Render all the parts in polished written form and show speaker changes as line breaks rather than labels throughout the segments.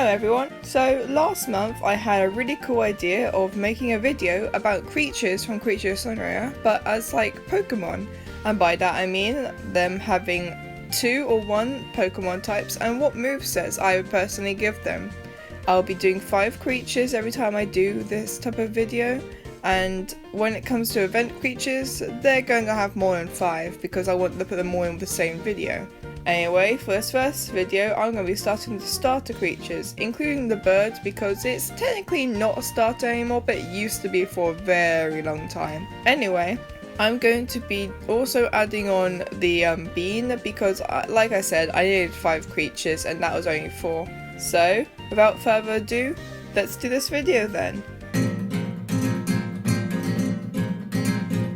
everyone. So last month I had a really cool idea of making a video about creatures from Sonaria, but as like Pokemon. And by that I mean them having 2 or 1 Pokemon types and what movesets I would personally give them. I'll be doing 5 creatures every time I do this type of video, and when it comes to event creatures, they're going to have more than 5 because I want to put them all in the same video. Anyway, for this first video, I'm going to be starting the starter creatures, including the bird because it's technically not a starter anymore, but it used to be for a very long time. Anyway, I'm going to be also adding on the bean because, like I said, I needed 5 creatures and that was only 4. So, without further ado, let's do this video then.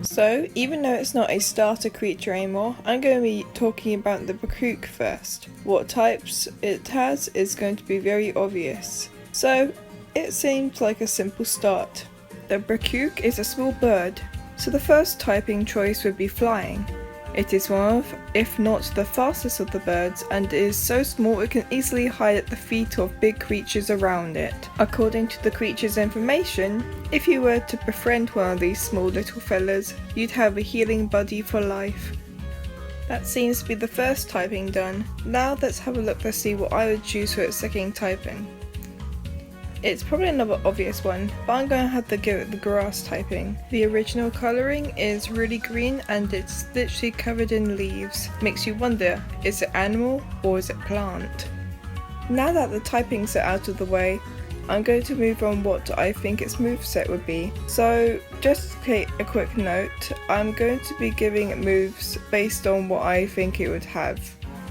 So, even though it's not a starter creature anymore, I'm going to be talking about the Brakook first. What types it has is going to be very obvious. So, it seems like a simple start. The Brakook is a small bird, so the first typing choice would be flying. It is one of, if not the fastest of the birds, and is so small it can easily hide at the feet of big creatures around it. According to the creature's information, if you were to befriend one of these small little fellas, you'd have a healing buddy for life. That seems to be the first typing done. Now let's have a look to see what I would choose for its second typing. It's probably another obvious one, but I'm going to have to give it the grass typing. The original colouring is really green and it's literally covered in leaves. Makes you wonder, is it animal or is it plant? Now that the typings are out of the way, I'm going to move on what I think its moveset would be. So just to take a quick note, I'm going to be giving it moves based on what I think it would have,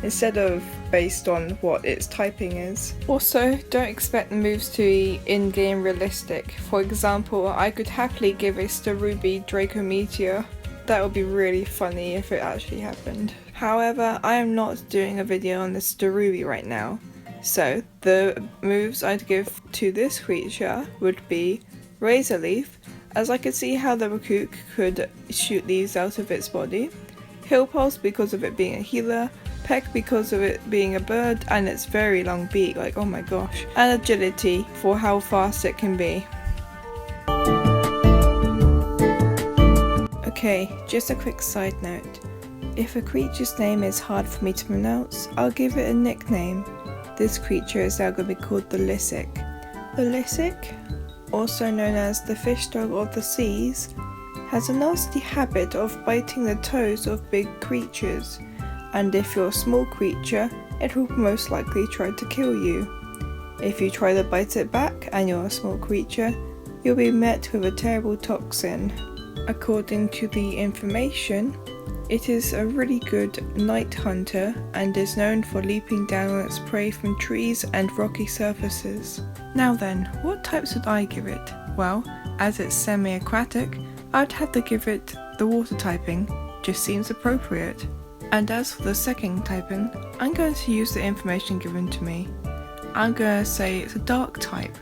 instead of based on what its typing is. Also, don't expect the moves to be in-game realistic. For example, I could happily give a Starubi Draco Meteor. That would be really funny if it actually happened. However, I am not doing a video on the Starubi right now. So, the moves I'd give to this creature would be Razor Leaf, as I could see how the Brakook could shoot these out of its body. Hill Pulse because of it being a healer, Peck because of it being a bird and its very long beak, like oh my gosh, and Agility for how fast it can be. Okay, just a quick side note. If a creature's name is hard for me to pronounce, I'll give it a nickname. This creature is now going to be called the Lysic. The Lysic, also known as the fish dog of the seas, has a nasty habit of biting the toes of big creatures, and if you're a small creature, it will most likely try to kill you. If you try to bite it back and you're a small creature, you'll be met with a terrible toxin. According to the information, it is a really good night hunter and is known for leaping down on its prey from trees and rocky surfaces. Now then, what types would I give it? Well, as it's semi-aquatic, I'd have to give it the water typing, just seems appropriate. And as for the second typing, I'm going to use the information given to me. I'm going to say it's a dark type,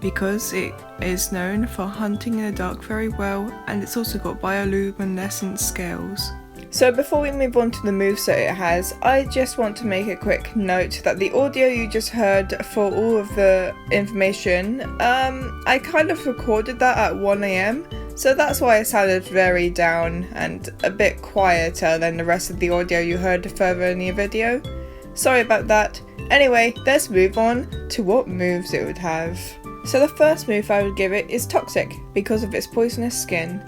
because it is known for hunting in the dark very well, and it's also got bioluminescent scales. So before we move on to the moveset it has, I just want to make a quick note that the audio you just heard for all of the information, I kind of recorded that at 1 AM. So that's why it sounded very down and a bit quieter than the rest of the audio you heard further in the video. Sorry about that. Anyway, let's move on to what moves it would have. So the first move I would give it is Toxic because of its poisonous skin.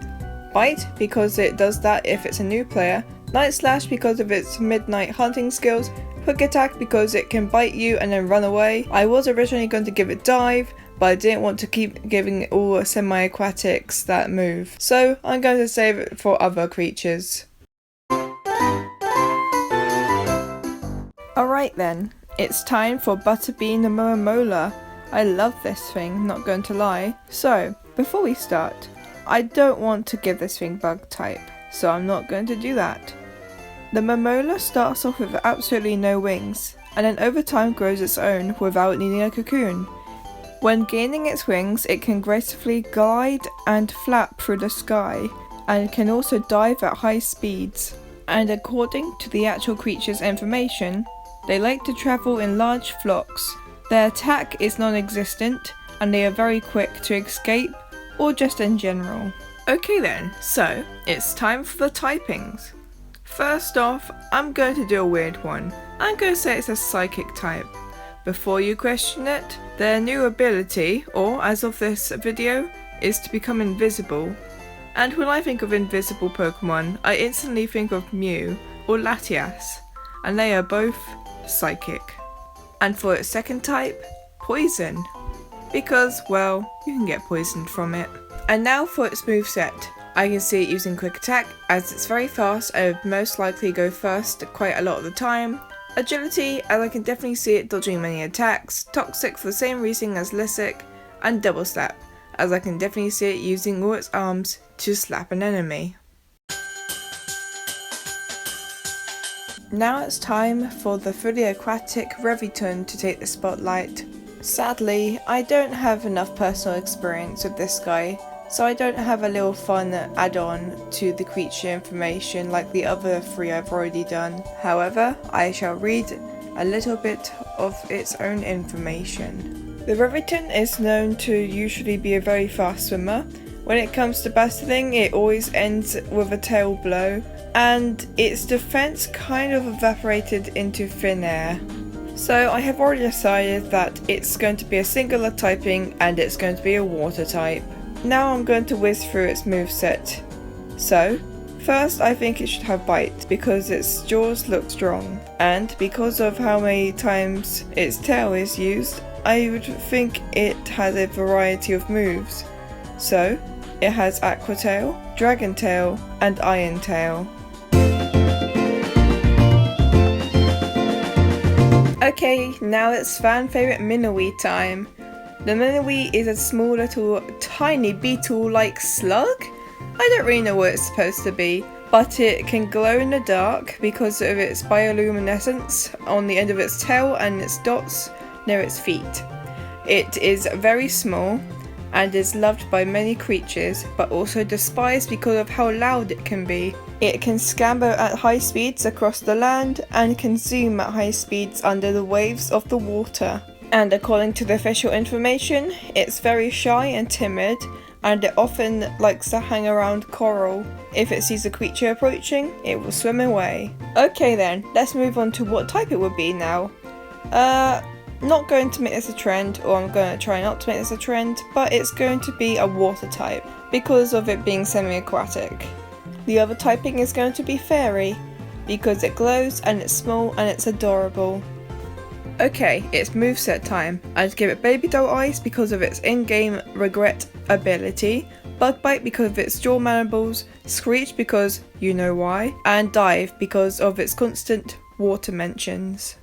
Bite because it does that if it's a new player. Night Slash because of its midnight hunting skills. Quick Attack because it can bite you and then run away. I was originally going to give it Dive, but I didn't want to keep giving all semi-aquatics that move, so I'm going to save it for other creatures. Alright then, it's time for Butterbean the Momola. I love this thing, not going to lie. So, before we start, I don't want to give this thing bug type, so I'm not going to do that. The Momola starts off with absolutely no wings, and then over time grows its own without needing a cocoon. When gaining its wings, it can gracefully glide and flap through the sky, and can also dive at high speeds. And according to the actual creature's information, they like to travel in large flocks, Their attack is non-existent and they are very quick to escape or just in general. Okay then, so it's time for the typings. First off, I'm going to do a weird one. I'm going to say it's a psychic type. Before you question it, their new ability, or as of this video, is to become invisible. And when I think of invisible Pokemon, I instantly think of Mew or Latias, and they are both psychic. And for its second type, poison. Because, well, you can get poisoned from it. And now for its moveset. I can see it using quick attack as it's very fast and would most likely go first quite a lot of the time. Agility, as I can definitely see it dodging many attacks. Toxic for the same reason as Lisic. And double slap, as I can definitely see it using all its arms to slap an enemy. Now it's time for the fully aquatic Reviton to take the spotlight. Sadly, I don't have enough personal experience with this guy, so I don't have a little fun add-on to the creature information like the other three I've already done. However, I shall read a little bit of its own information. The Reviton is known to usually be a very fast swimmer. When it comes to battling, it always ends with a tail blow, and its defense kind of evaporated into thin air. So I have already decided that it's going to be a singular typing and it's going to be a water type. Now I'm going to whiz through its moveset. So, first I think it should have bite because its jaws look strong, and because of how many times its tail is used, I would think it has a variety of moves. So, it has Aqua Tail, Dragon Tail, and Iron Tail. Okay, now it's fan favourite Minnowi time. The Minnowi is a small little tiny beetle-like slug? I don't really know what it's supposed to be, but it can glow in the dark because of its bioluminescence on the end of its tail and its dots near its feet. It is very small and is loved by many creatures, but also despised because of how loud it can be. It can scamper at high speeds across the land and can zoom at high speeds under the waves of the water. And according to the official information, it's very shy and timid, and it often likes to hang around coral. If it sees a creature approaching, it will swim away. Okay then, let's move on to what type it would be now. Not going to make this a trend, or I'm going to try not to make this a trend, but it's going to be a water type, because of it being semi-aquatic. The other typing is going to be fairy, because it glows and it's small and it's adorable. Okay, it's moveset time. I'd give it Baby Doll Eyes because of its in-game regret ability, Bug Bite because of its jaw mandibles, Screech because you know why, and Dive because of its constant water mentions.